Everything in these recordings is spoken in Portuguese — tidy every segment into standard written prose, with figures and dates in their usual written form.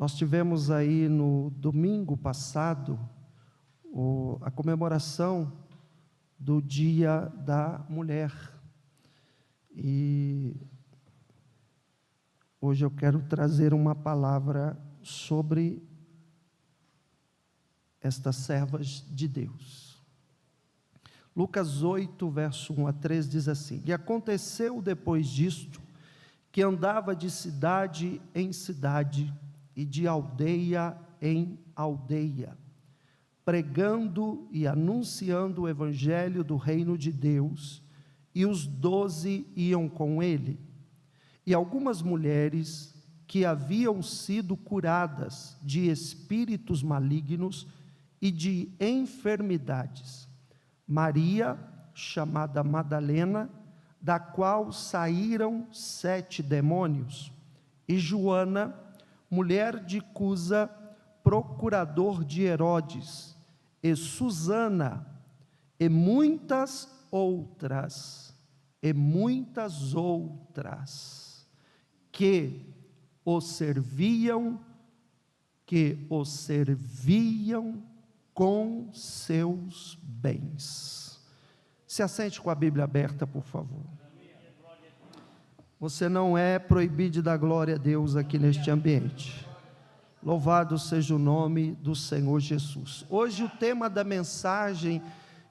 Nós tivemos aí no domingo passado a comemoração do Dia da Mulher. E hoje eu quero trazer uma palavra sobre estas servas de Deus. Lucas 8, verso 1 a 3 diz assim: E aconteceu depois disto, que andava de cidade em cidade, e de aldeia em aldeia, pregando e anunciando o evangelho do reino de Deus, e os 12 iam com ele. E algumas mulheres que haviam sido curadas de espíritos malignos e de enfermidades, Maria, chamada Madalena, da qual saíram 7 demônios, e Joana, mulher de Cusa, procurador de Herodes, e Susana, e muitas outras, que o serviam com seus bens. Se assente com a Bíblia aberta, por favor. Você não é proibido de dar glória a Deus aqui neste ambiente. Louvado seja o nome do Senhor Jesus. Hoje o tema da mensagem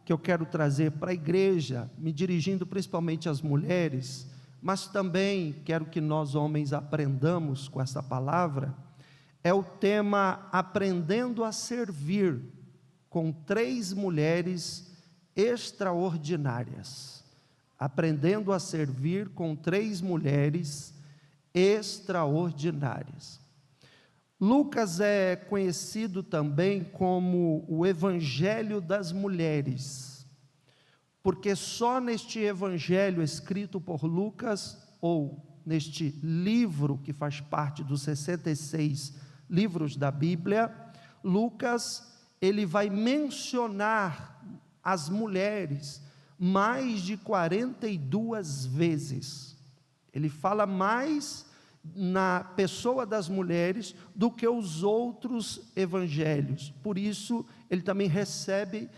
que eu quero trazer para a igreja, me dirigindo principalmente às mulheres, mas também quero que nós homens aprendamos com essa palavra, é o tema Aprendendo a Servir, com 3 mulheres extraordinárias. Aprendendo a servir com 3 mulheres extraordinárias. Lucas é conhecido também como o Evangelho das Mulheres, porque só neste Evangelho escrito por Lucas, ou neste livro que faz parte dos 66 livros da Bíblia, Lucas, ele vai mencionar as mulheres mais de 42 vezes. Ele fala mais na pessoa das mulheres do que os outros evangelhos. Por isso, ele também recebe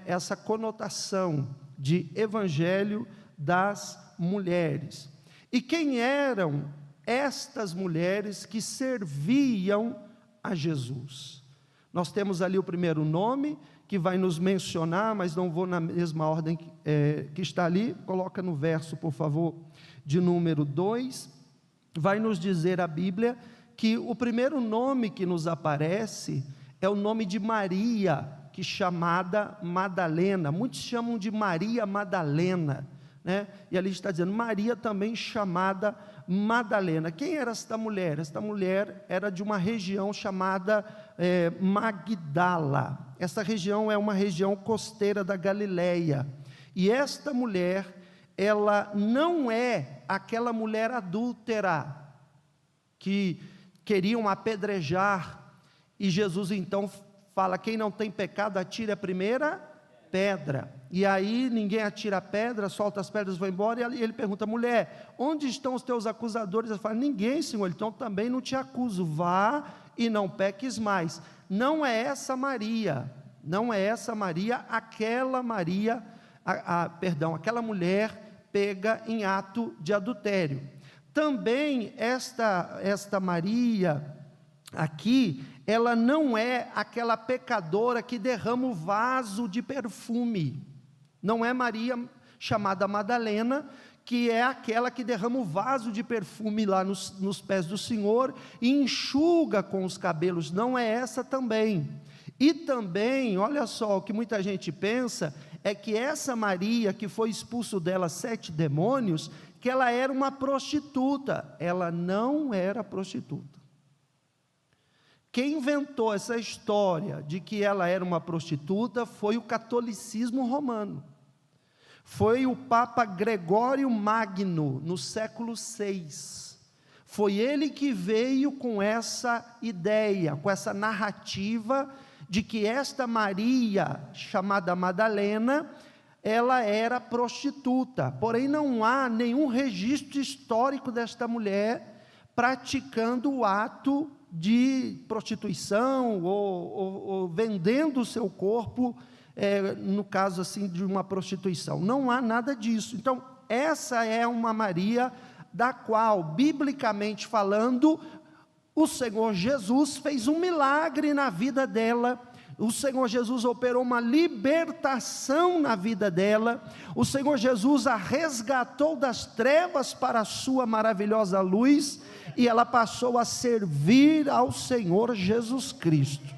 essa conotação de evangelho das mulheres. E quem eram estas mulheres que serviam a Jesus? Nós temos ali o primeiro nome, que vai nos mencionar, mas não vou na mesma ordem que está ali. Coloca no verso, por favor, de número 2, vai nos dizer a Bíblia, que o primeiro nome que nos aparece, é o nome de Maria, que chamada Madalena, muitos chamam de Maria Madalena, né? E ali está dizendo, Maria também chamada Madalena. Quem era esta mulher? Esta mulher era de uma região chamada Magdala. Essa região é uma região costeira da Galileia, e esta mulher, ela não é aquela mulher adúltera, que queriam apedrejar, e Jesus então fala, quem não tem pecado, atire a primeira pedra, e aí ninguém atira a pedra, solta as pedras, vai embora, e ele pergunta, mulher, onde estão os teus acusadores? Ela fala, ninguém, Senhor, então também não te acuso, vá e não peques mais. Não é essa Maria, aquela Maria, aquela mulher pega em ato de adultério. Também esta Maria aqui, ela não é aquela pecadora que derrama o vaso de perfume, não é Maria chamada Madalena, que é aquela que derrama o vaso de perfume lá nos pés do Senhor, e enxuga com os cabelos, não é essa também. E também, olha só, o que muita gente pensa, é que essa Maria, que foi expulso dela 7 demônios, que ela era uma prostituta. Ela não era prostituta. Quem inventou essa história de que ela era uma prostituta foi o catolicismo romano. Foi o Papa Gregório Magno, no século VI. Foi ele que veio com essa ideia, com essa narrativa de que esta Maria, chamada Madalena, ela era prostituta. Porém, não há nenhum registro histórico desta mulher praticando o ato de prostituição ou vendendo o seu corpo, no caso assim de uma prostituição. Não há nada disso. Então, essa é uma Maria da qual, biblicamente falando, o Senhor Jesus fez um milagre na vida dela. O Senhor Jesus operou uma libertação na vida dela. O Senhor Jesus a resgatou das trevas para a sua maravilhosa luz, e ela passou a servir ao Senhor Jesus Cristo.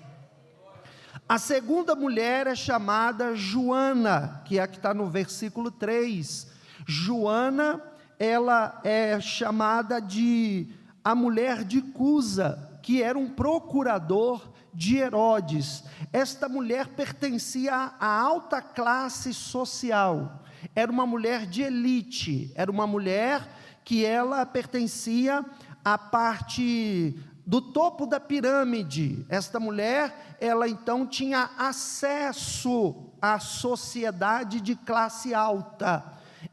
A segunda mulher é chamada Joana, que é a que está no versículo 3. Joana, ela é chamada de a mulher de Cusa, que era um procurador de Herodes. Esta mulher pertencia à alta classe social, era uma mulher de elite, era uma mulher que ela pertencia à parte do topo da pirâmide. Esta mulher, ela então tinha acesso à sociedade de classe alta.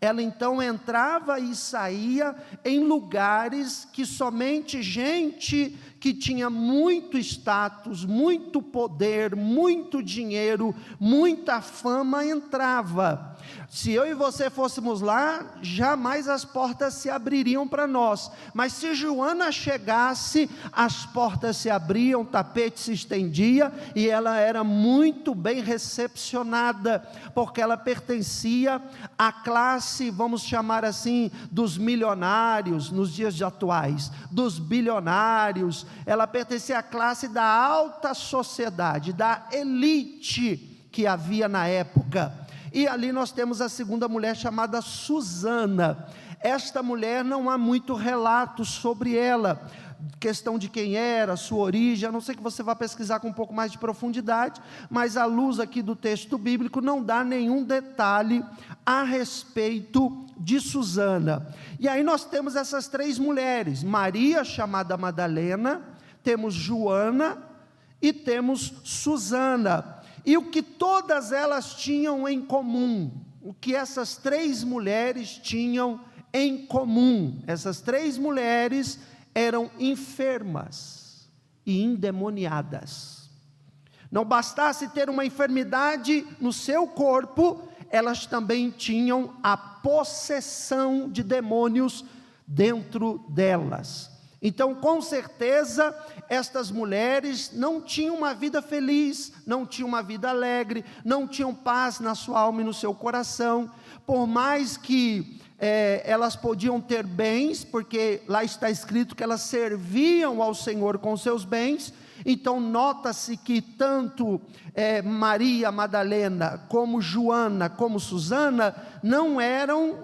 Ela então entrava e saía em lugares que somente gente que tinha muito status, muito poder, muito dinheiro, muita fama entrava. Se eu e você fôssemos lá, jamais as portas se abririam para nós. Mas se Joana chegasse, as portas se abriam, o tapete se estendia, e ela era muito bem recepcionada, porque ela pertencia à classe, vamos chamar assim, dos milionários, nos dias atuais, dos bilionários. Ela pertencia à classe da alta sociedade, da elite que havia na época. E ali nós temos a segunda mulher chamada Susana. Esta mulher não há muito relato sobre ela, questão de quem era, sua origem, a não ser que você vá pesquisar com um pouco mais de profundidade, mas à luz aqui do texto bíblico não dá nenhum detalhe a respeito de Susana. E aí nós temos essas três mulheres: Maria, chamada Madalena, temos Joana e temos Susana. E o que todas elas tinham em comum, o que essas três mulheres tinham em comum? Essas três mulheres eram enfermas e endemoniadas. Não bastasse ter uma enfermidade no seu corpo, elas também tinham a possessão de demônios dentro delas. Então, com certeza, estas mulheres não tinham uma vida feliz, não tinham uma vida alegre, não tinham paz na sua alma e no seu coração. Por mais que elas podiam ter bens, porque lá está escrito que elas serviam ao Senhor com seus bens. Então nota-se que tanto Maria Madalena, como Joana, como Susana, não eram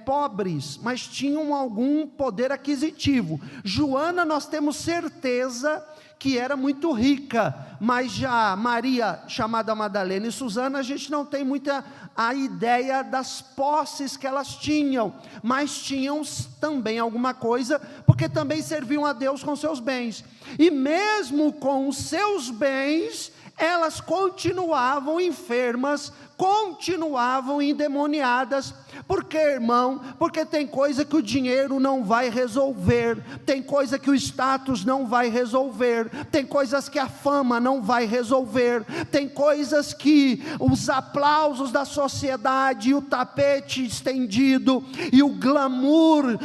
pobres, mas tinham algum poder aquisitivo. Joana, nós temos certeza que era muito rica, mas já Maria, chamada Madalena, e Susana, a gente não tem muita a ideia das posses que elas tinham, mas tinham também alguma coisa, porque também serviam a Deus com seus bens. E mesmo com os seus bens, elas continuavam enfermas, continuavam endemoniadas. Por quê, irmão? Porque tem coisa que o dinheiro não vai resolver, tem coisa que o status não vai resolver, tem coisas que a fama não vai resolver, tem coisas que os aplausos da sociedade, o tapete estendido e o glamour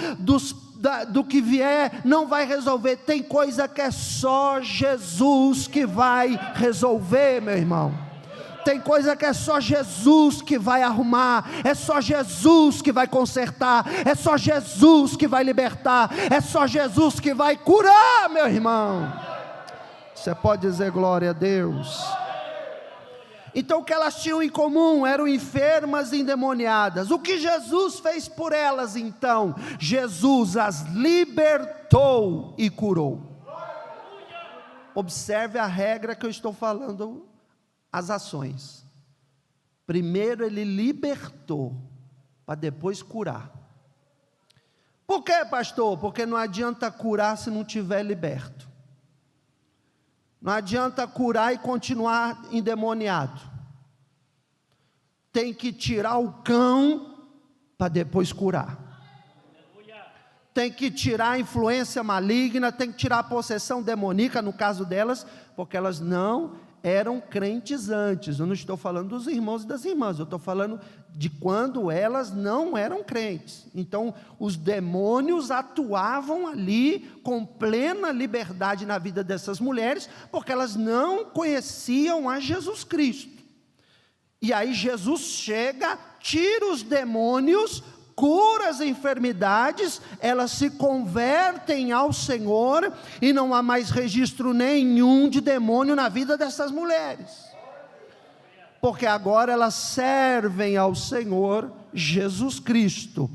do que vier não vai resolver. Tem coisa que é só Jesus que vai resolver, meu irmão. Tem coisa que é só Jesus que vai arrumar, é só Jesus que vai consertar, é só Jesus que vai libertar, é só Jesus que vai curar, meu irmão. Você pode dizer glória a Deus? Então o que elas tinham em comum? Eram enfermas e endemoniadas. O que Jesus fez por elas então? Jesus as libertou e curou. Observe a regra que eu estou falando, as ações. Primeiro ele libertou, para depois curar. Por quê, pastor? Porque não adianta curar se não tiver liberto. Não adianta curar e continuar endemoniado. Tem que tirar o cão para depois curar. tem que tirar a influência maligna, tem que tirar a possessão demoníaca, no caso delas, porque elas não eram crentes antes. Eu não estou falando dos irmãos e das irmãs, eu estou falando de quando elas não eram crentes. Então, os demônios atuavam ali com plena liberdade na vida dessas mulheres, porque elas não conheciam a Jesus Cristo. E aí Jesus chega, tira os demônios, cura as enfermidades, elas se convertem ao Senhor, e não há mais registro nenhum de demônio na vida dessas mulheres, porque agora elas servem ao Senhor Jesus Cristo.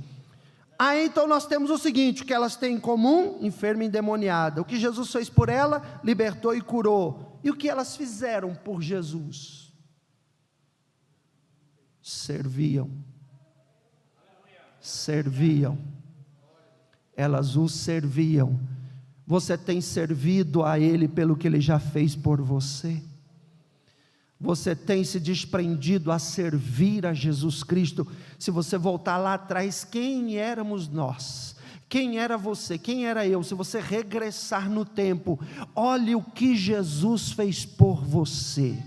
Aí então nós temos o seguinte: o que elas têm em comum? Enferma e endemoniada. O que Jesus fez por ela? Libertou e curou. E o que elas fizeram por Jesus? Serviam. Elas o serviam. Você tem servido a Ele pelo que Ele já fez por você? Você tem se desprendido a servir a Jesus Cristo? Se você voltar lá atrás, quem éramos nós? Quem era você? Quem era eu? Se você regressar no tempo, olhe o que Jesus fez por você.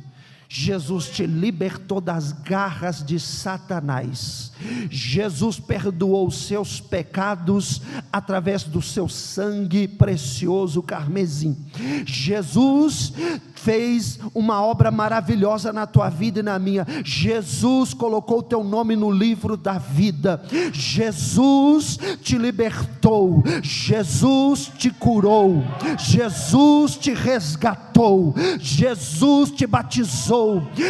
Jesus te libertou das garras de Satanás. Jesus perdoou os seus pecados através do seu sangue precioso carmesim. Jesus fez uma obra maravilhosa na tua vida e na minha. Jesus colocou o teu nome no livro da vida. Jesus te libertou. Jesus te curou. Jesus te resgatou. Jesus te batizou.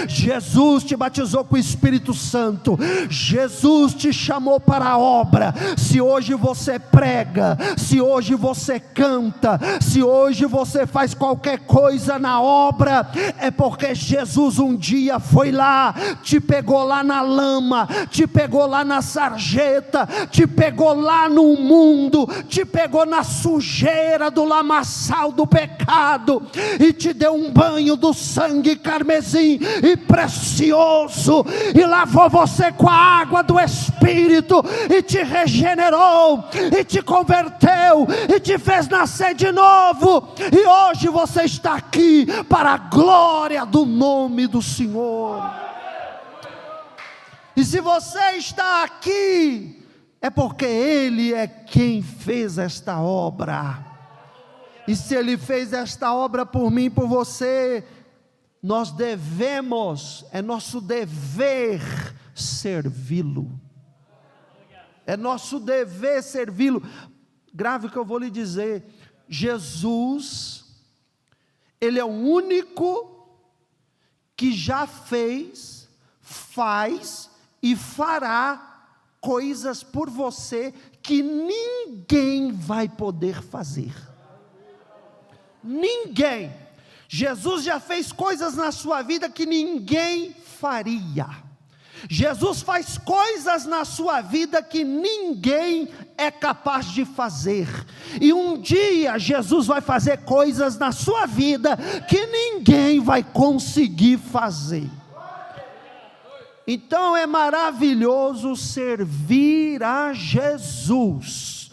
Jesus te batizou com o Espírito Santo. Jesus te chamou para a obra. Se hoje você prega, se hoje você canta, se hoje você faz qualquer coisa na obra, é porque Jesus um dia foi lá, te pegou lá na lama, te pegou lá na sarjeta, te pegou lá no mundo, te pegou na sujeira do lamaçal do pecado, e te deu um banho do sangue carmesim e precioso, e lavou você com a água do Espírito, e te regenerou, e te converteu, e te fez nascer de novo, e hoje você está aqui para a glória do nome do Senhor. E se você está aqui, é porque Ele é quem fez esta obra. E se Ele fez esta obra por mim e por você, nós devemos, é nosso dever servi-lo. É nosso dever servi-lo. Grave o que eu vou lhe dizer. Jesus, Ele é o único que já fez, faz e fará coisas por você que ninguém vai poder fazer. Ninguém. Jesus já fez coisas na sua vida que ninguém faria. Jesus faz coisas na sua vida que ninguém é capaz de fazer. E um dia Jesus vai fazer coisas na sua vida que ninguém vai conseguir fazer. Então é maravilhoso servir a Jesus.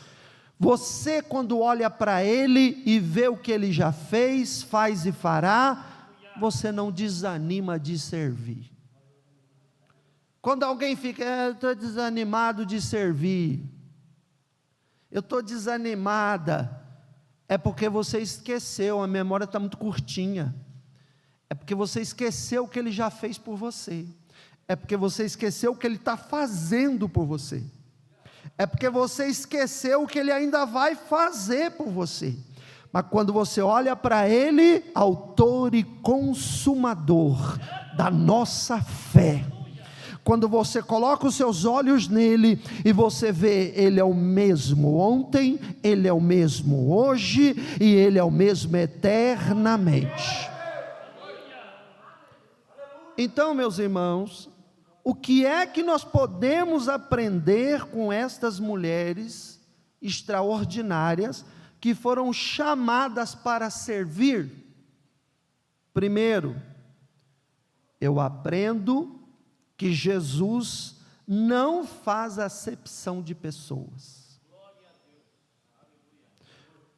Você, quando olha para Ele e vê o que Ele já fez, faz e fará, você não desanima de servir. Quando alguém fica, eu estou desanimado de servir, eu estou desanimada, é porque você esqueceu, a memória está muito curtinha, é porque você esqueceu o que Ele já fez por você, é porque você esqueceu o que Ele está fazendo por você, é porque você esqueceu o que Ele ainda vai fazer por você. Mas quando você olha para Ele, autor e consumador da nossa fé, quando você coloca os seus olhos nele, e você vê, Ele é o mesmo ontem, Ele é o mesmo hoje, e Ele é o mesmo eternamente. Então, meus irmãos, o que é que nós podemos aprender com estas mulheres extraordinárias, que foram chamadas para servir? Primeiro, eu aprendo que Jesus não faz acepção de pessoas.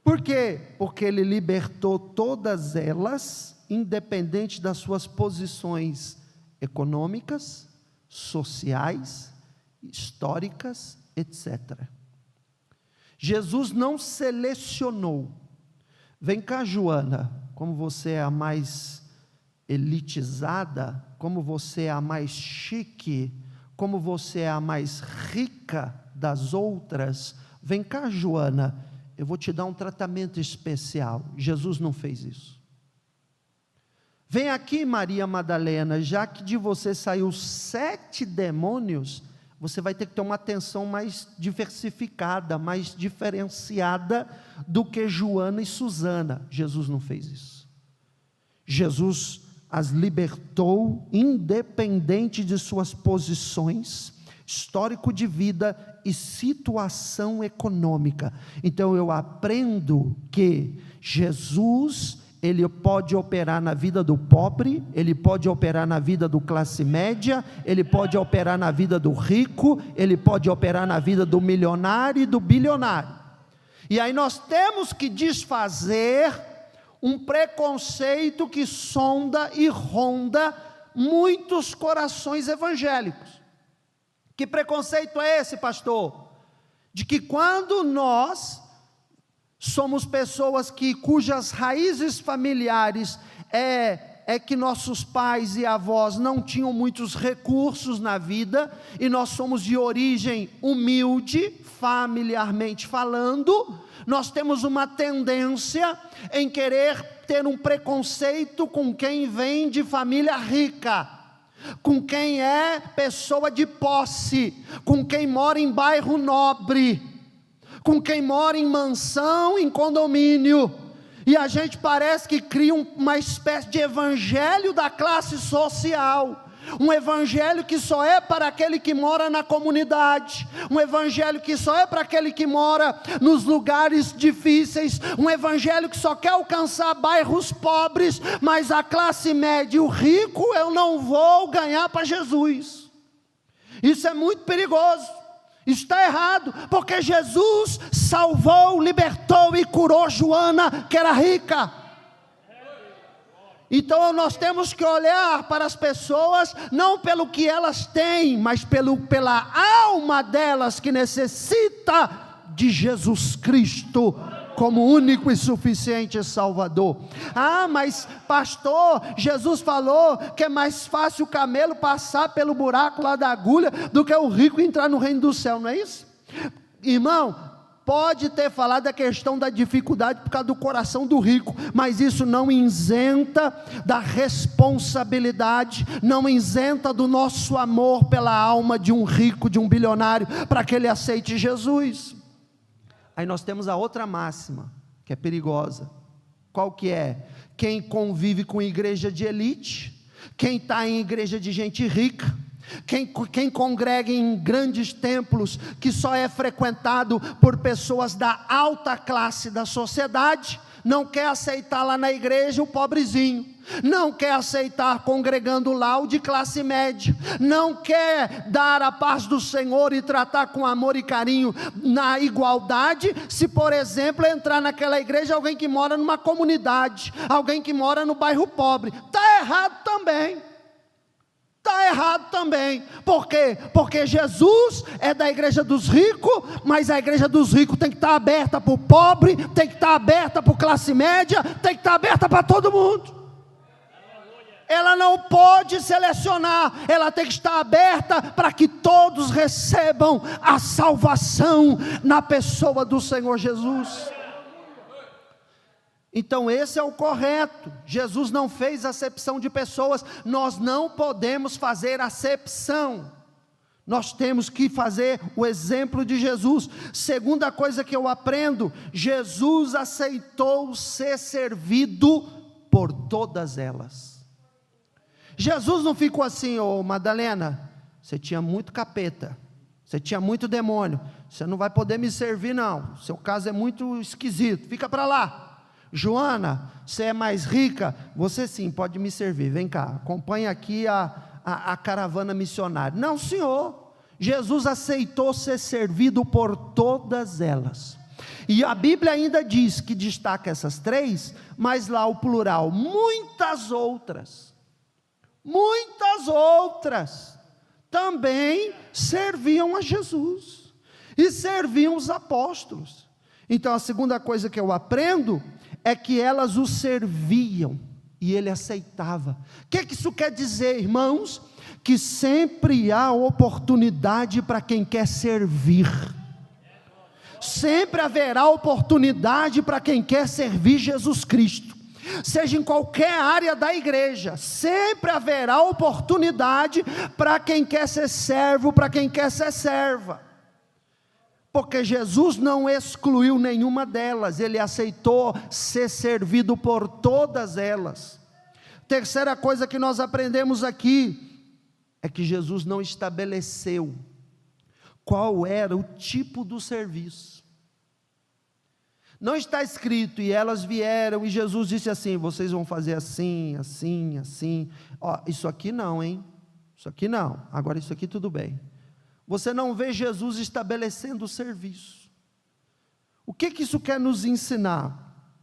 Por quê? Porque ele libertou todas elas, independente das suas posições econômicas, sociais, históricas, etc. Jesus não selecionou. Vem cá, Joana, como você é a mais elitizada, como você é a mais chique, como você é a mais rica das outras, vem cá, Joana, eu vou te dar um tratamento especial. Jesus não fez isso. Vem aqui, Maria Madalena, já que de você saiu 7 demônios, você vai ter que ter uma atenção mais diversificada, mais diferenciada do que Joana e Susana. Jesus não fez isso. Jesus as libertou, independente de suas posições, histórico de vida e situação econômica. Então eu aprendo que Jesus, ele pode operar na vida do pobre, ele pode operar na vida do classe média, ele pode operar na vida do rico, ele pode operar na vida do milionário e do bilionário. E aí nós temos que desfazer um preconceito que sonda e ronda muitos corações evangélicos. Que preconceito é esse, pastor? De que quando nós somos pessoas cujas raízes familiares é que nossos pais e avós não tinham muitos recursos na vida, e nós somos de origem humilde, familiarmente falando, nós temos uma tendência em querer ter um preconceito com quem vem de família rica, com quem é pessoa de posse, com quem mora em bairro nobre, com quem mora em mansão, em condomínio, e a gente parece que cria uma espécie de evangelho da classe social, um evangelho que só é para aquele que mora na comunidade, um evangelho que só é para aquele que mora nos lugares difíceis, um evangelho que só quer alcançar bairros pobres, mas a classe média e o rico eu não vou ganhar para Jesus. Isso é muito perigoso, isso está errado, porque Jesus salvou, libertou e curou Joana, que era rica. Então nós temos que olhar para as pessoas, não pelo que elas têm, mas pela alma delas, que necessita de Jesus Cristo, como único e suficiente Salvador. Ah, mas pastor, Jesus falou que é mais fácil o camelo passar pelo buraco lá da agulha, do que o rico entrar no reino do céu, não é isso? Irmão, pode ter falado da questão da dificuldade por causa do coração do rico, mas isso não isenta da responsabilidade, não isenta do nosso amor pela alma de um rico, de um bilionário, para que ele aceite Jesus. Aí nós temos a outra máxima, que é perigosa. Qual que é? Quem convive com igreja de elite, quem está em igreja de gente rica, quem congrega em grandes templos, que só é frequentado por pessoas da alta classe da sociedade, não quer aceitar lá na igreja o pobrezinho, não quer aceitar congregando lá o de classe média, não quer dar a paz do Senhor e tratar com amor e carinho na igualdade, se por exemplo entrar naquela igreja alguém que mora numa comunidade, alguém que mora no bairro pobre, está errado também. Está errado também. Por quê? Porque Jesus é da igreja dos ricos, mas a igreja dos ricos tem que estar aberta para o pobre, tem que estar aberta para a classe média, tem que estar aberta para todo mundo. Ela não pode selecionar, ela tem que estar aberta para que todos recebam a salvação na pessoa do Senhor Jesus. Então esse é o correto. Jesus não fez acepção de pessoas, nós não podemos fazer acepção, nós temos que fazer o exemplo de Jesus. Segunda coisa que eu aprendo, Jesus aceitou ser servido por todas elas. Jesus não ficou assim: ô Madalena, você tinha muito capeta, você tinha muito demônio, você não vai poder me servir não, seu caso é muito esquisito, fica para lá. Joana, você é mais rica, você sim pode me servir, vem cá, acompanha aqui a caravana missionária. Não, senhor, Jesus aceitou ser servido por todas elas. E a Bíblia ainda diz que destaca essas 3, mas lá o plural, muitas outras também serviam a Jesus, e serviam os apóstolos. Então a segunda coisa que eu aprendo, é que elas o serviam, e ele aceitava. O que isso quer dizer, irmãos? Que sempre há oportunidade para quem quer servir, sempre haverá oportunidade para quem quer servir Jesus Cristo, seja em qualquer área da igreja, sempre haverá oportunidade para quem quer ser servo, para quem quer ser serva, porque Jesus não excluiu nenhuma delas, ele aceitou ser servido por todas elas. Terceira coisa que nós aprendemos aqui, é que Jesus não estabeleceu qual era o tipo do serviço. Não está escrito, e elas vieram, e Jesus disse assim, vocês vão fazer assim, assim, assim, ó, isso aqui não, hein, isso aqui não, agora isso aqui tudo bem. Você não vê Jesus estabelecendo o serviço. O que isso quer nos ensinar?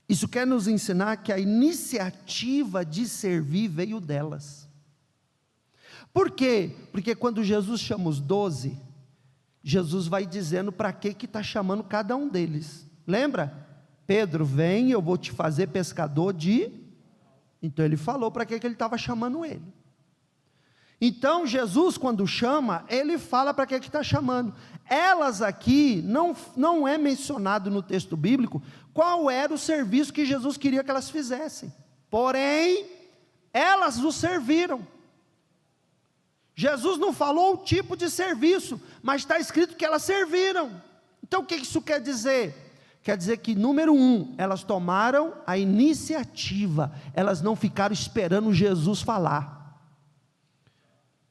Isso quer nos ensinar que a iniciativa de servir veio delas. Por quê? Porque quando Jesus chama os 12, Jesus vai dizendo para que está chamando cada um deles. Lembra? Pedro, vem, eu vou te fazer pescador de... Então ele falou para que ele estava chamando ele. Então Jesus, quando chama, ele fala para que está chamando. Elas aqui, não é mencionado no texto bíblico qual era o serviço que Jesus queria que elas fizessem. Porém, elas o serviram. Jesus não falou o tipo de serviço, mas está escrito que elas serviram. Então o que isso quer dizer? Quer dizer que, número 1, elas tomaram a iniciativa, elas não ficaram esperando Jesus falar.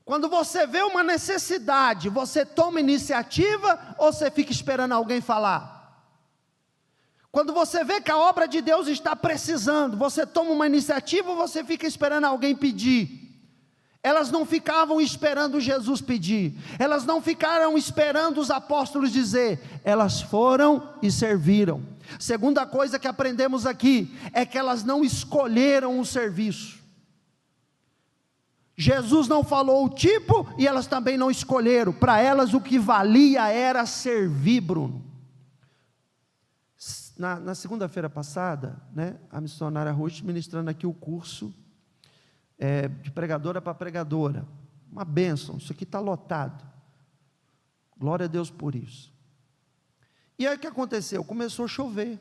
Quando você vê uma necessidade, você toma iniciativa ou você fica esperando alguém falar? Quando você vê que a obra de Deus está precisando, você toma uma iniciativa ou você fica esperando alguém pedir? Elas não ficavam esperando Jesus pedir, elas não ficaram esperando os apóstolos dizer, elas foram e serviram. Segunda coisa que aprendemos aqui, é que elas não escolheram o serviço. Jesus não falou o tipo, e elas também não escolheram, para elas o que valia era servir, Bruno. Na segunda-feira passada, a missionária Ruth ministrando aqui o curso, de pregadora para pregadora, uma bênção, isso aqui está lotado, glória a Deus por isso. E aí o que aconteceu? Começou a chover,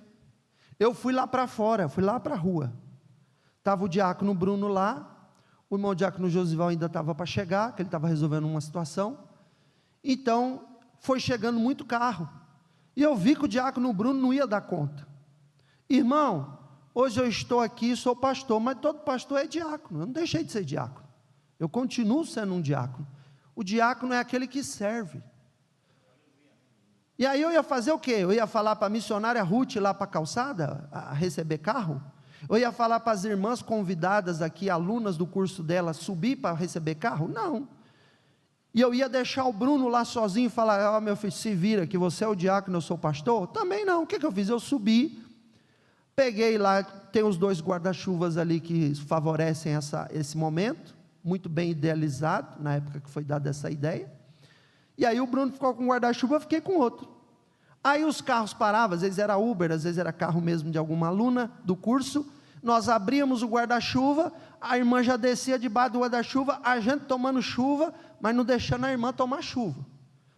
eu fui lá para fora, fui lá para a rua, estava o diácono Bruno lá, o irmão diácono Josival ainda estava para chegar, que ele estava resolvendo uma situação, então foi chegando muito carro, e eu vi que o diácono Bruno não ia dar conta. Irmão, hoje eu estou aqui, sou pastor, mas todo pastor é diácono, eu não deixei de ser diácono, eu continuo sendo um diácono. O diácono é aquele que serve. E aí eu ia fazer o quê? Eu ia falar para a missionária Ruth lá para a calçada, a receber carro? Eu ia falar para as irmãs convidadas aqui, alunas do curso dela, subir para receber carro? Não. E eu ia deixar o Bruno lá sozinho e falar, meu filho, se vira, que você é o diácono, eu sou o pastor? Também não. O que eu fiz? Eu subi, peguei lá, tem os 2 guarda-chuvas ali que favorecem esse momento, muito bem idealizado, na época que foi dada essa ideia, e aí o Bruno ficou com um guarda-chuva, eu fiquei com outro. Aí os carros paravam, às vezes era Uber, às vezes era carro mesmo de alguma aluna do curso, nós abríamos o guarda-chuva, a irmã já descia debaixo do guarda-chuva, a gente tomando chuva, mas não deixando a irmã tomar chuva,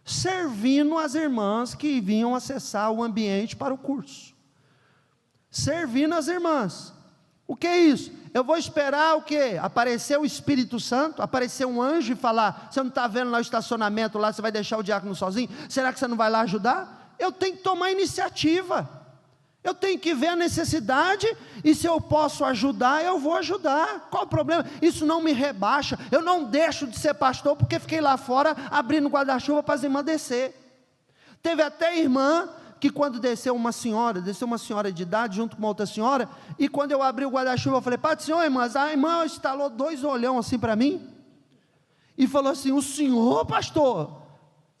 servindo as irmãs que vinham acessar o ambiente para o curso, servindo as irmãs. O que é isso? Eu vou esperar o quê? Aparecer o Espírito Santo, aparecer um anjo e falar, você não está vendo lá o estacionamento, lá você vai deixar o diácono sozinho, será que você não vai lá ajudar? Eu tenho que tomar iniciativa, eu tenho que ver a necessidade, e se eu posso ajudar, eu vou ajudar. Qual o problema? Isso não me rebaixa, eu não deixo de ser pastor, porque fiquei lá fora, abrindo guarda-chuva para as irmãs descer. Teve até irmã, que quando desceu uma senhora de idade, junto com uma outra senhora, e quando eu abri o guarda-chuva, eu falei, Pai do Senhor, irmãs, a irmã instalou 2 olhão assim para mim, e falou assim, o senhor, pastor?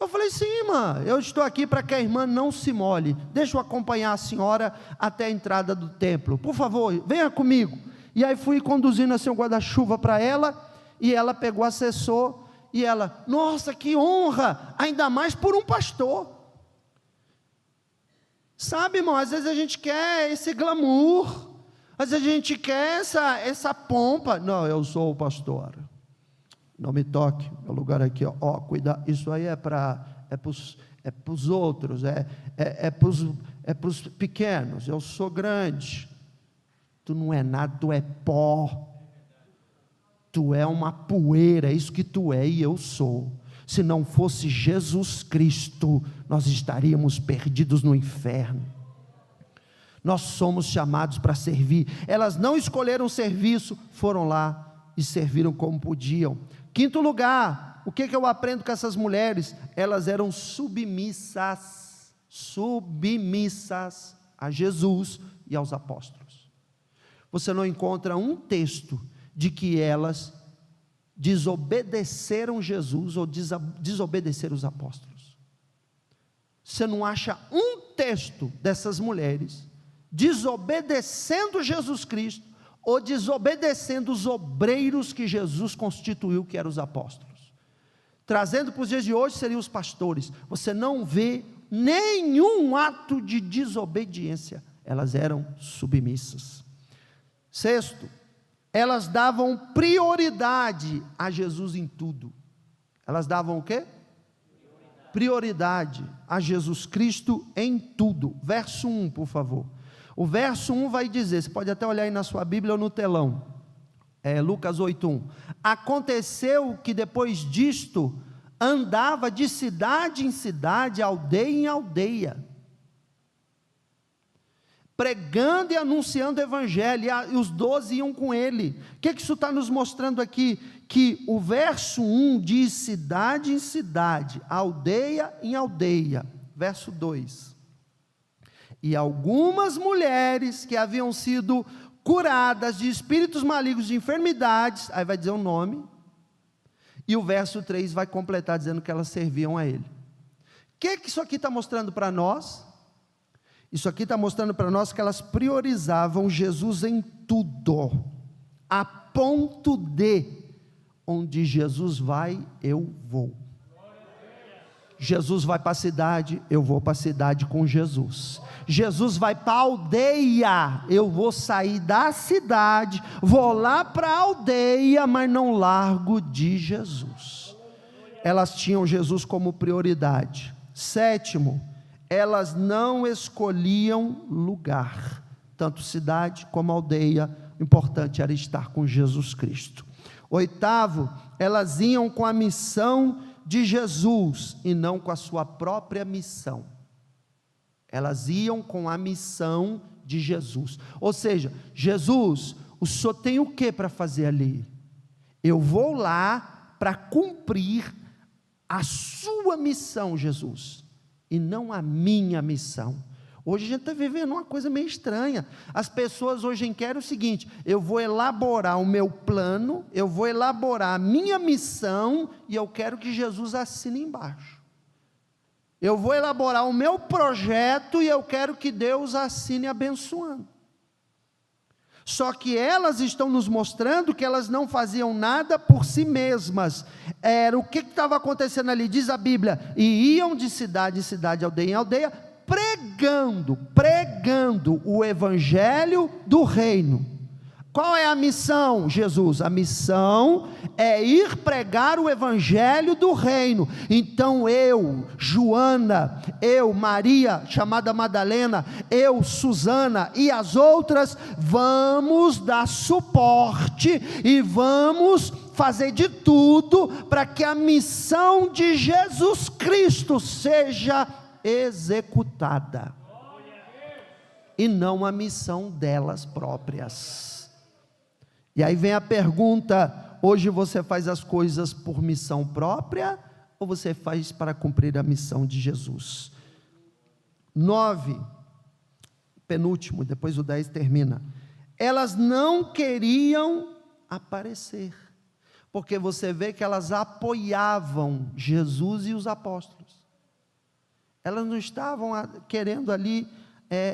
Eu falei, sim, irmã, eu estou aqui para que a irmã não se molhe, deixa eu acompanhar a senhora até a entrada do templo, por favor, venha comigo. E aí fui conduzindo assim o guarda-chuva para ela, e ela pegou o assessor, e ela, nossa, que honra, ainda mais por um pastor. Sabe, irmão, às vezes a gente quer esse glamour, às vezes a gente quer essa pompa. Não, eu sou o pastor, não me toque, meu lugar aqui, ó, cuida, isso aí é para os outros, é para os pequenos, eu sou grande. Tu não é nada, tu é pó, tu é uma poeira, é isso que tu é e eu sou. Se não fosse Jesus Cristo, nós estaríamos perdidos no inferno. Nós somos chamados para servir. Elas não escolheram serviço, foram lá e serviram como podiam. Quinto lugar, o que eu aprendo com essas mulheres? Elas eram submissas a Jesus e aos apóstolos. Você não encontra um texto de que elas desobedeceram Jesus ou desobedeceram os apóstolos. Você não acha um texto dessas mulheres desobedecendo Jesus Cristo ou desobedecendo os obreiros que Jesus constituiu, que eram os apóstolos. Trazendo para os dias de hoje, seriam os pastores. Você não vê nenhum ato de desobediência. Elas eram submissas. Sexto, elas davam prioridade a Jesus em tudo. Elas davam o quê? Prioridade a Jesus Cristo em tudo. Verso 1, por favor. O verso 1 vai dizer, você pode até olhar aí na sua Bíblia ou no telão, Lucas 8:1. Aconteceu que depois disto, andava de cidade em cidade, aldeia em aldeia, pregando e anunciando o evangelho, e os 12 iam com ele. O que isso está nos mostrando aqui? Que o verso 1 diz cidade em cidade, aldeia em aldeia. Verso 2: e algumas mulheres que haviam sido curadas de espíritos malignos, de enfermidades, aí vai dizer o nome, e o verso 3 vai completar dizendo que elas serviam a ele. O que isso aqui está mostrando para nós? Isso aqui está mostrando para nós que elas priorizavam Jesus em tudo, a ponto de, onde Jesus vai, eu vou. Jesus vai para a cidade, eu vou para a cidade com Jesus. Jesus vai para a aldeia, eu vou sair da cidade, vou lá para a aldeia, mas não largo de Jesus. Elas tinham Jesus como prioridade. Sétimo, elas não escolhiam lugar, tanto cidade como aldeia, o importante era estar com Jesus Cristo. Oitavo, elas iam com a missão de Jesus e não com a sua própria missão. Elas iam com a missão de Jesus, ou seja, Jesus, o senhor tem o que para fazer ali? Eu vou lá para cumprir a sua missão, Jesus, e não a minha missão. Hoje a gente está vivendo uma coisa meio estranha. As pessoas hoje querem o seguinte: eu vou elaborar o meu plano, eu vou elaborar a minha missão, e eu quero que Jesus assine embaixo. Eu vou elaborar o meu projeto, e eu quero que Deus assine abençoando. Só que elas estão nos mostrando que elas não faziam nada por si mesmas. Era o que estava acontecendo ali, diz a Bíblia, e iam de cidade em cidade, aldeia em aldeia, pregando o evangelho do reino. Qual é a missão, Jesus? A missão é ir pregar o evangelho do reino. Então eu, Joana, eu, Maria, chamada Madalena, eu, Susana e as outras, vamos dar suporte e vamos fazer de tudo para que a missão de Jesus Cristo seja executada, e não a missão delas próprias. E aí vem a pergunta: hoje você faz as coisas por missão própria, ou você faz para cumprir a missão de Jesus? 9, penúltimo, depois o 10 termina. Elas não queriam aparecer. porque você vê que elas apoiavam Jesus e os apóstolos. Elas não estavam querendo ali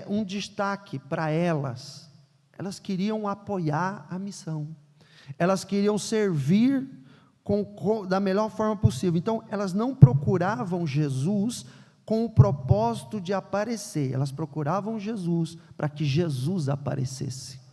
um destaque para elas. Elas queriam apoiar a missão. Elas queriam servir da melhor forma possível. Então, elas não procuravam Jesus com o propósito de aparecer. Elas procuravam Jesus para que Jesus aparecesse.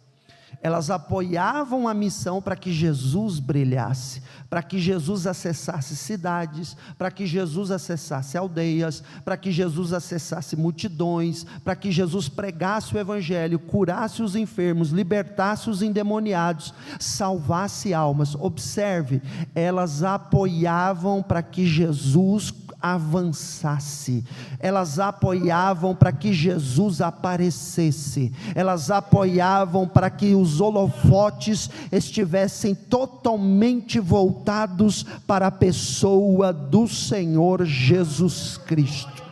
Elas apoiavam a missão para que Jesus brilhasse, para que Jesus acessasse cidades, para que Jesus acessasse aldeias, para que Jesus acessasse multidões, para que Jesus pregasse o evangelho, curasse os enfermos, libertasse os endemoniados, salvasse almas. Observe, elas apoiavam para que Jesus avançasse, elas apoiavam para que Jesus aparecesse, elas apoiavam para que os holofotes estivessem totalmente voltados para a pessoa do Senhor Jesus Cristo.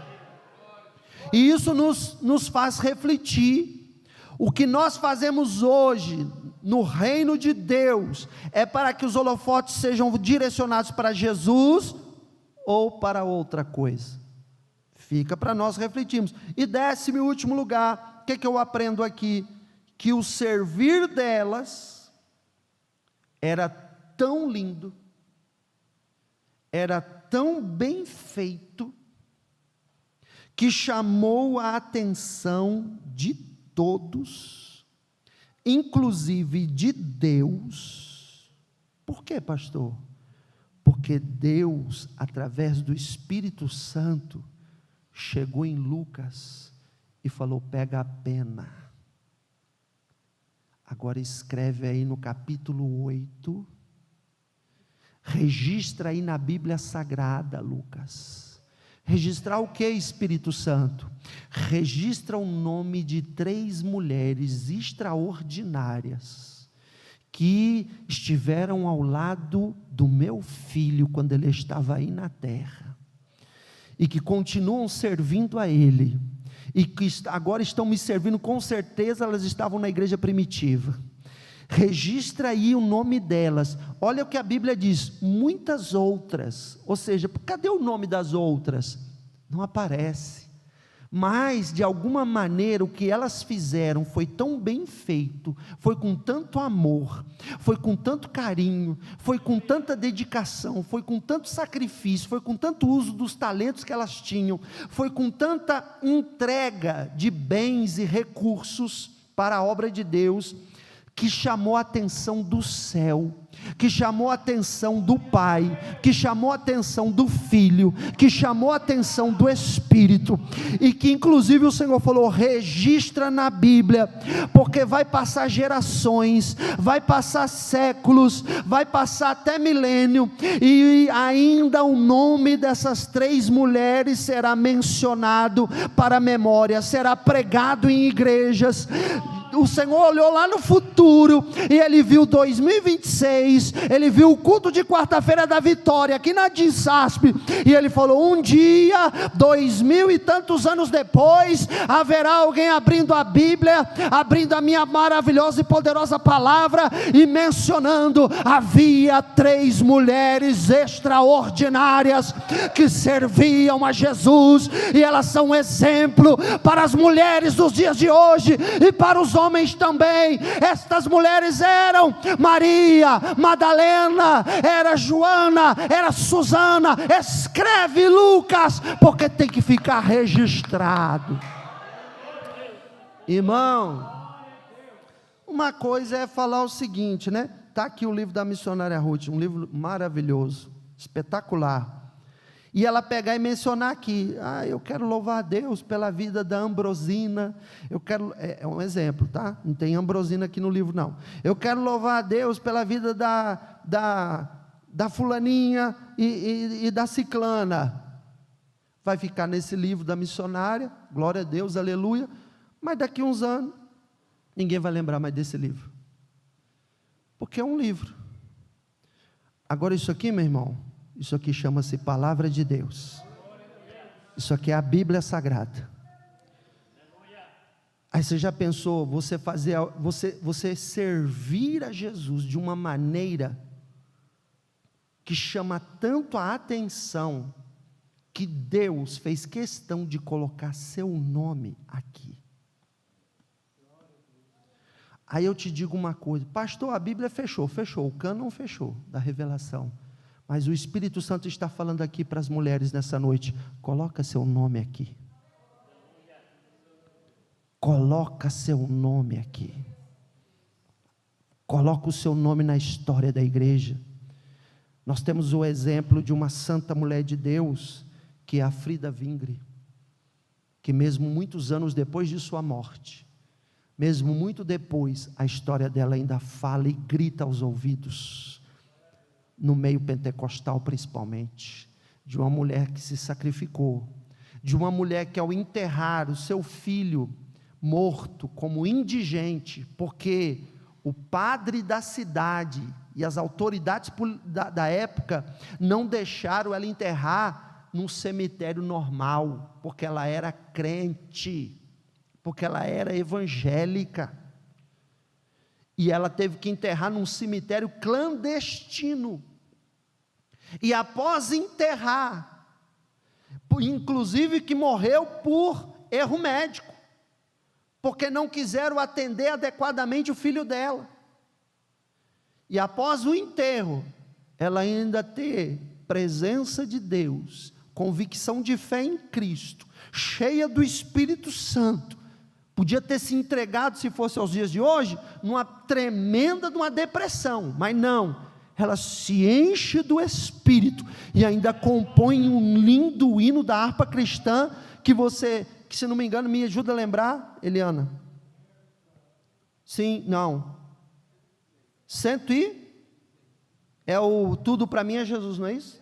E isso nos faz refletir. O que nós fazemos hoje no reino de Deus é para que os holofotes sejam direcionados para Jesus ou para outra coisa? Fica para nós refletirmos. E 10º e último lugar, o que eu aprendo aqui? Que o servir delas era tão lindo, era tão bem feito, que chamou a atenção de todos, inclusive de Deus. Por quê, pastor? Porque Deus, através do Espírito Santo, chegou em Lucas e falou: pega a pena, agora escreve aí no capítulo 8, registra aí na Bíblia Sagrada, Lucas. Registrar o que, Espírito Santo? Registra o nome de 3 mulheres extraordinárias, que estiveram ao lado do meu filho, quando ele estava aí na terra, e que continuam servindo a ele, e que agora estão me servindo, com certeza elas estavam na igreja primitiva. Registra aí o nome delas. Olha o que a Bíblia diz: muitas outras. Ou seja, cadê o nome das outras? Não aparece. Mas de alguma maneira o que elas fizeram foi tão bem feito, foi com tanto amor, foi com tanto carinho, foi com tanta dedicação, foi com tanto sacrifício, foi com tanto uso dos talentos que elas tinham, foi com tanta entrega de bens e recursos para a obra de Deus, que chamou a atenção do céu, que chamou a atenção do Pai, que chamou a atenção do Filho, que chamou a atenção do Espírito, e que inclusive o Senhor falou: registra na Bíblia, porque vai passar gerações, vai passar séculos, vai passar até milênio, e ainda o nome dessas 3 mulheres será mencionado para a memória, será pregado em igrejas. O Senhor olhou lá no futuro, e Ele viu 2026, Ele viu o culto de quarta-feira da vitória, aqui na DISASP, e Ele falou: um dia, 2000 e tantos anos depois, haverá alguém abrindo a Bíblia, abrindo a minha maravilhosa e poderosa palavra, e mencionando: havia 3 mulheres extraordinárias, que serviam a Jesus, e elas são um exemplo para as mulheres dos dias de hoje, e para os homens também. Estas mulheres eram Maria Madalena, era Joana, era Susana. Escreve, Lucas, porque tem que ficar registrado. Irmão, uma coisa é falar o seguinte, né? Está aqui o livro da missionária Ruth, um livro maravilhoso, espetacular, e ela pegar e mencionar aqui: eu quero louvar a Deus pela vida da Ambrosina, eu quero, é um exemplo, tá? Não tem Ambrosina aqui no livro não. Eu quero louvar a Deus pela vida da fulaninha e da ciclana. Vai ficar nesse livro da missionária, glória a Deus, aleluia, mas daqui a uns anos, ninguém vai lembrar mais desse livro, porque é um livro. Agora isso aqui, meu irmão, isso aqui chama-se Palavra de Deus. Isso aqui é a Bíblia Sagrada. Aí você já pensou, você servir a Jesus de uma maneira que chama tanto a atenção, que Deus fez questão de colocar seu nome aqui. Aí eu te digo uma coisa, pastor, a Bíblia fechou, o cânon fechou, da revelação, mas o Espírito Santo está falando aqui para as mulheres nessa noite, coloca seu nome aqui, coloca seu nome aqui, coloca o seu nome na história da igreja. Nós temos o exemplo de uma santa mulher de Deus, que é a Frida Vingre, que mesmo muitos anos depois de sua morte, mesmo muito depois, a história dela ainda fala e grita aos ouvidos, no meio pentecostal principalmente, de uma mulher que se sacrificou, de uma mulher que ao enterrar o seu filho morto como indigente, porque o padre da cidade e as autoridades da época não deixaram ela enterrar num cemitério normal, porque ela era crente, porque ela era evangélica, e ela teve que enterrar num cemitério clandestino, e após enterrar, inclusive que morreu por erro médico, porque não quiseram atender adequadamente o filho dela, e após o enterro, ela ainda ter presença de Deus, convicção de fé em Cristo, cheia do Espírito Santo, podia ter se entregado, se fosse aos dias de hoje, numa tremenda de uma depressão, mas não, ela se enche do Espírito, e ainda compõe um lindo hino da harpa cristã, que se não me engano, me ajuda a lembrar, Eliana? Sim, não, é o tudo para mim é Jesus, não é isso?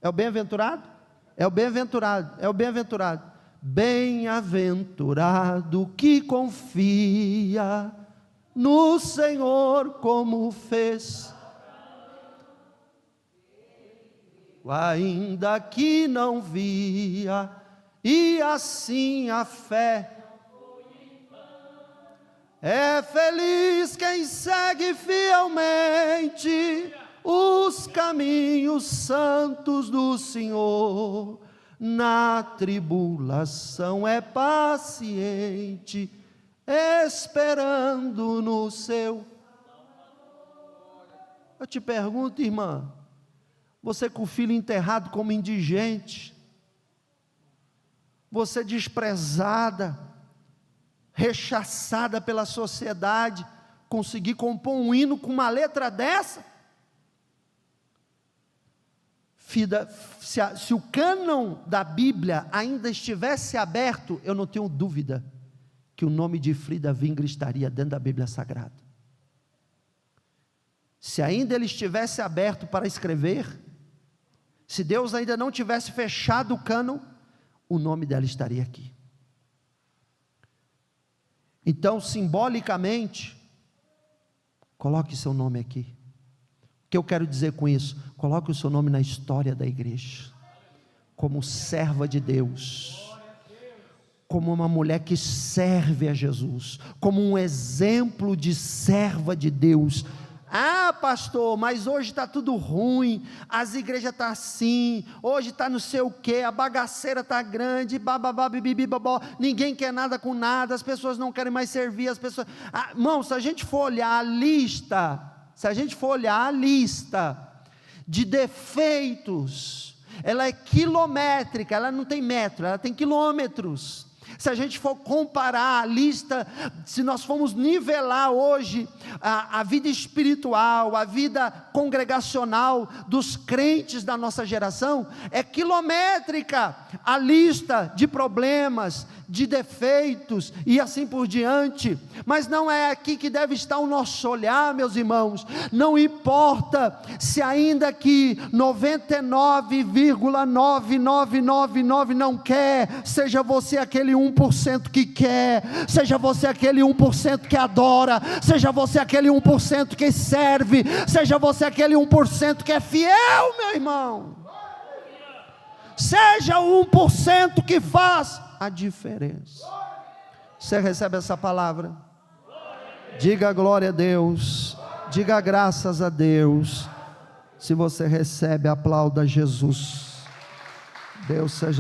É o bem-aventurado? É o bem-aventurado, é o bem-aventurado. Bem-aventurado que confia no Senhor, como fez, ainda que não via, e assim a fé. É feliz quem segue fielmente os caminhos santos do Senhor, na tribulação é paciente, esperando no seu. Eu te pergunto, irmã, você com o filho enterrado como indigente, você desprezada, rechaçada pela sociedade, conseguir compor um hino com uma letra dessa? Se o cânon da Bíblia ainda estivesse aberto, eu não tenho dúvida que o nome de Frida Vingre estaria dentro da Bíblia Sagrada. Se ainda ele estivesse aberto para escrever, se Deus ainda não tivesse fechado o cânon, o nome dela estaria aqui. Então, simbolicamente, coloque seu nome aqui. O que eu quero dizer com isso? Coloque o seu nome na história da igreja, como serva de Deus, como uma mulher que serve a Jesus, como um exemplo de serva de Deus. Ah, pastor, mas hoje está tudo ruim, as igrejas estão assim, hoje está não sei o que, a bagaceira está grande, bababá, bibibi, babó, ninguém quer nada com nada, as pessoas não querem mais servir, as pessoas, irmão, se a gente for olhar a lista de defeitos, ela é quilométrica, ela não tem metro, ela tem quilômetros. Se a gente for comparar a lista, se nós formos nivelar hoje a vida espiritual, a vida congregacional dos crentes da nossa geração, é quilométrica a lista de problemas, de defeitos e assim por diante. Mas não é aqui que deve estar o nosso olhar, meus irmãos. Não importa se ainda que 99,9999 não quer, seja você aquele 1% que quer, seja você aquele 1% que adora, seja você aquele 1% que serve, seja você aquele 1% que é fiel, meu irmão. Seja o 1% que faz a diferença. Você recebe essa palavra? Diga glória a Deus, diga graças a Deus. Se você recebe, aplauda Jesus. Deus seja